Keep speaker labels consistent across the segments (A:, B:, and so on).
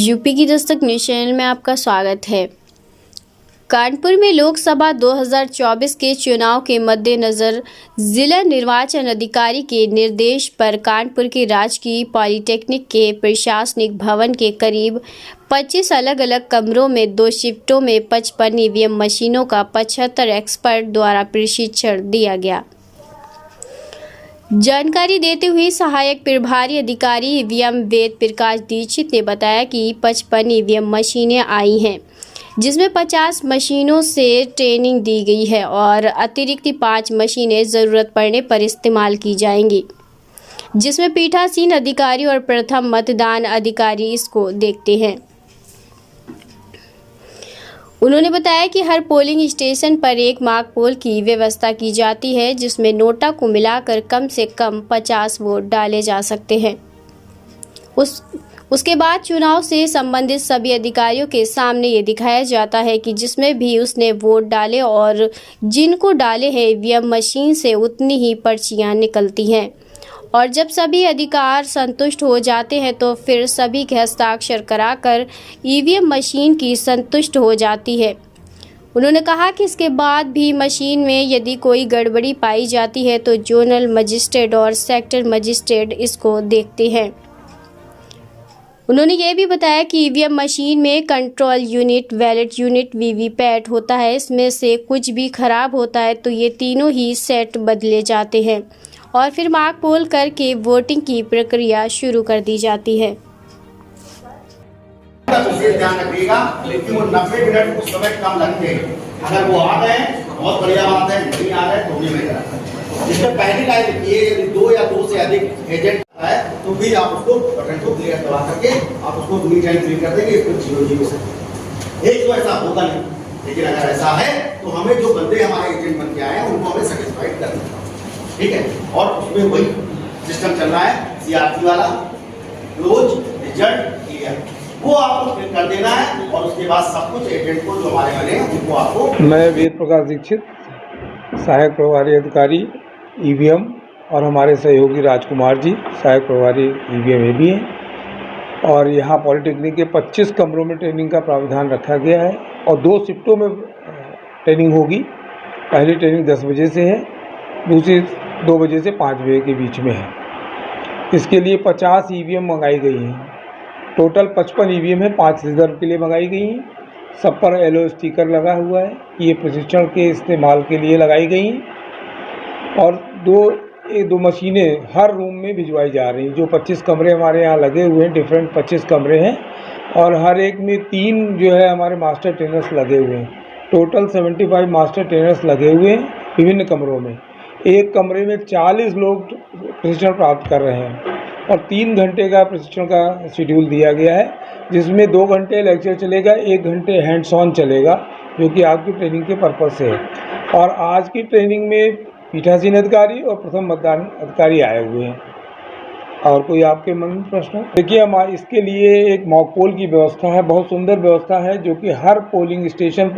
A: UP की Dastak news channel में आपका स्वागत है। कानपुर में लोकसभा 2024 के चुनाव के मद्देनजर जिला निर्वाचन अधिकारी के निर्देश पर कानपुर के राजकीय पॉलिटेक्निक के प्रशासनिक भवन के करीब 25 अलग अलग कमरों में 2 शिफ्टों में 55 ईवीएम मशीनों का 75 एक्सपर्ट द्वारा प्रशिक्षण दिया गया। जानकारी देते हुए सहायक प्रभारी अधिकारी ईवीएम वेद प्रकाश दीक्षित ने बताया कि 55 ईवीएम मशीनें आई हैं, जिसमें 50 मशीनों से ट्रेनिंग दी गई है और अतिरिक्त 5 मशीनें ज़रूरत पड़ने पर इस्तेमाल की जाएंगी, जिसमें पीठासीन अधिकारी और प्रथम मतदान अधिकारी इसको देखते हैं। उन्होंने बताया कि हर पोलिंग स्टेशन पर एक मॉक पोल की व्यवस्था की जाती है, जिसमें नोटा को मिलाकर कम से कम 50 वोट डाले जा सकते हैं। उसके बाद चुनाव से संबंधित सभी अधिकारियों के सामने ये दिखाया जाता है कि जिसमें भी उसने वोट डाले और जिनको डाले हैं ईवीएम मशीन से उतनी ही पर्चियां निकलती हैं और जब सभी अधिकार संतुष्ट हो जाते हैं तो फिर सभी के हस्ताक्षर कराकर ईवीएम मशीन की संतुष्ट हो जाती है। उन्होंने कहा कि इसके बाद भी मशीन में यदि कोई गड़बड़ी पाई जाती है तो जोनल मजिस्ट्रेट और सेक्टर मजिस्ट्रेट इसको देखते हैं। उन्होंने ये भी बताया कि ईवीएम मशीन में control unit, ballot unit, VVPAT होता है। इसमें से कुछ भी खराब होता है तो ये तीनों ही सेट बदले जाते हैं और फिर मॉक पोल करके वोटिंग की प्रक्रिया शुरू कर दी जाती है।
B: ध्यान रखिएगा कि वो 90 मिनट उस समय कम लगते हैं। अगर वो आ गए बहुत बढ़िया बात है, नहीं आ रहे तो भी मैं करा। इसमें पहली लाइन लिखी है, यदि 2 या 2 से अधिक एजेंट है तो भी आप उसको बटन को क्लियर दबा करके आप उसको नीट एंड क्लीन कर देंगे। इसको 0 से एक तो ऐसा होगा नहीं, लेकिन अगर ऐसा है तो हमें जो बंदे हमारे एजेंट बन के आए हैं उनको हमें सेटिस्फाइड करना है, ठीक है। और उसमें वही सिस्टम चल रहा है, सीआरसी वाला रोज रिजल्ट क्लियर, वो आपको क्लिक कर देना है और उसके बाद सब कुछ एजेंट को जो हमारे बने हैं उनको आपको।
C: मैं वेद प्रकाश दीक्षित, सहायक प्रभारी अधिकारी ईवीएम, और हमारे सहयोगी राजकुमार जी सहायक प्रभारी ईवीएम ए भी हैं। और यहाँ पॉलिटेक्निक के 25 कमरों में ट्रेनिंग का प्रावधान रखा गया है और 2 शिफ्टों में ट्रेनिंग होगी। पहली ट्रेनिंग 10 बजे से है, दूसरी 2 बजे से 5 बजे के बीच में है। इसके लिए 50 ईवीएम मंगाई गई हैं। टोटल 55 ईवीएम है, 5 रिजर्व के लिए मंगाई गई हैं। सब पर येलो स्टिकर लगा हुआ है, ये प्रशिक्षण के इस्तेमाल के लिए लगाई गई हैं। और दो मशीनें हर रूम में भिजवाई जा रही हैं। जो 25 कमरे हमारे यहाँ लगे हुए हैं, डिफरेंट 25 कमरे हैं और हर एक में 3 जो है हमारे मास्टर ट्रेनर्स लगे हुए हैं। टोटल 75 मास्टर ट्रेनर्स लगे हुए हैं विभिन्न कमरों में। एक कमरे में 40 लोग प्रशिक्षण प्राप्त कर रहे हैं और 3 घंटे का प्रशिक्षण का शेड्यूल दिया गया है, जिसमें 2 घंटे लेक्चर चलेगा, 1 घंटे हैंड्स ऑन चलेगा, जो कि आपकी ट्रेनिंग के पर्पज़ से है। और आज की ट्रेनिंग में पीठासीन अधिकारी और प्रथम मतदान अधिकारी आए हुए हैं। और कोई आपके मन में प्रश्न? देखिए, हम इसके लिए एक मॉक पोल की व्यवस्था है, बहुत सुंदर व्यवस्था है, जो कि हर पोलिंग स्टेशन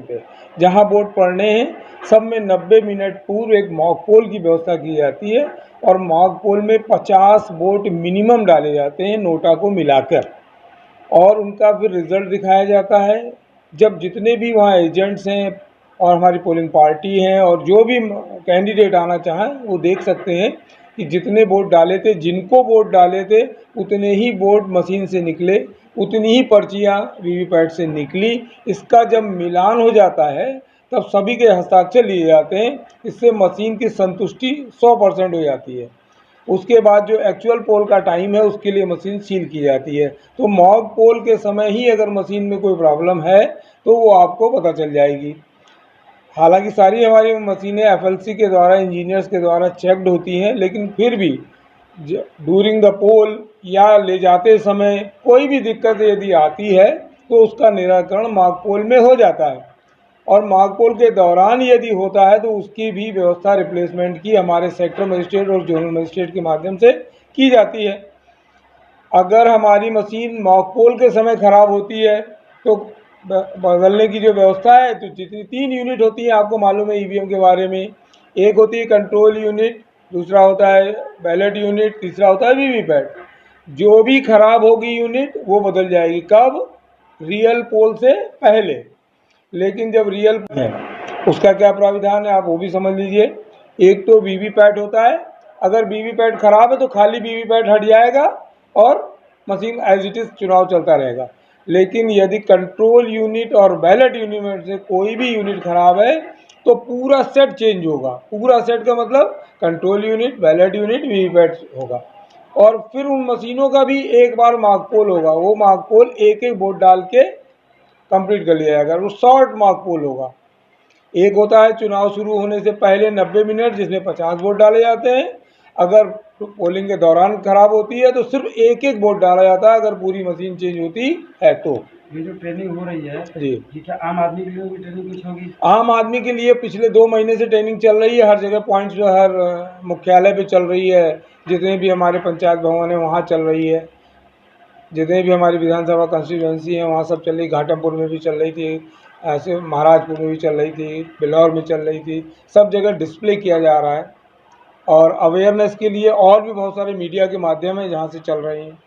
C: पे जहां वोट पड़ने हैं सब में 90 मिनट पूर्व एक मॉक पोल की व्यवस्था की जाती है और मॉक पोल में 50 वोट मिनिमम डाले जाते हैं नोटा को मिलाकर और उनका फिर रिजल्ट दिखाया जाता है। जब जितने भी वहाँ एजेंट्स हैं और हमारी पोलिंग पार्टी हैं और जो भी कैंडिडेट आना चाहें वो देख सकते हैं कि जितने वोट डाले थे, जिनको वोट डाले थे उतने ही वोट मशीन से निकले, उतनी ही पर्चियाँ वीवीपैट से निकली। इसका जब मिलान हो जाता है तब सभी के हस्ताक्षर लिए जाते हैं। इससे मशीन की संतुष्टि 100% हो जाती है। उसके बाद जो एक्चुअल पोल का टाइम है उसके लिए मशीन सील की जाती है। तो मॉक पोल के समय ही अगर मशीन में कोई प्रॉब्लम है तो वो आपको पता चल जाएगी। हालांकि सारी हमारी मशीनें एफएलसी के द्वारा, इंजीनियर्स के द्वारा चेकड होती हैं, लेकिन फिर भी ड्यूरिंग द पोल या ले जाते समय कोई भी दिक्कत यदि आती है तो उसका निराकरण मॉक पोल में हो जाता है और मॉक पोल के दौरान यदि होता है तो उसकी भी व्यवस्था रिप्लेसमेंट की हमारे सेक्टर मजिस्ट्रेट और जोनल मजिस्ट्रेट के माध्यम से की जाती है। अगर हमारी मशीन मॉक पोल के समय ख़राब होती है तो बदलने की जो व्यवस्था है, तो जितनी 3 यूनिट होती हैं आपको मालूम है ईवीएम के बारे में। एक होती है कंट्रोल यूनिट, दूसरा होता है बैलेट यूनिट, तीसरा होता है वीवीपैट। जो भी खराब होगी यूनिट वो बदल जाएगी। कब? रियल पोल से पहले। लेकिन जब रियल है उसका क्या प्राविधान है आप वो भी समझ लीजिए। एक तो वीवीपैट होता है, अगर वीवीपैट खराब है तो खाली वीवीपैट हट जाएगा और मशीन एज इट इज़ चुनाव चलता रहेगा। लेकिन यदि कंट्रोल यूनिट और बैलेट यूनिट में से कोई भी यूनिट खराब है तो पूरा सेट चेंज होगा। पूरा सेट का मतलब control unit, ballot unit, VVPAT होगा। और फिर उन मशीनों का भी एक बार मार्क पोल होगा। वो मार्क पोल एक एक वोट डाल के कंप्लीट कर लिया जाएगा। वो शॉर्ट मार्क पोल होगा। एक होता है चुनाव शुरू होने से पहले 90 मिनट जिसमें 50 वोट डाले जाते हैं। अगर पोलिंग के दौरान खराब होती है तो सिर्फ एक एक वोट डाला जाता है अगर पूरी मशीन चेंज होती है तो।
D: ये जो ट्रेनिंग हो रही है
C: जी,
D: ये क्या आम आदमी के लिए भी ट्रेनिंग कुछ होगी?
C: आम आदमी के लिए पिछले 2 महीने से ट्रेनिंग चल रही है। हर जगह पॉइंट्स जो हर मुख्यालय पे चल रही है। जितने भी हमारे पंचायत भवन है वहाँ चल रही है। जितने भी हमारी विधानसभा कंस्टिट्यूएंसी हैं वहाँ सब चल रही। घाटमपुर में भी चल रही थी, ऐसे महाराजपुर में भी चल रही थी, बिलौर में चल रही थी। सब जगह डिस्प्ले किया जा रहा है और अवेयरनेस के लिए और भी बहुत सारे मीडिया के माध्यम है जहाँ से चल रही हैं।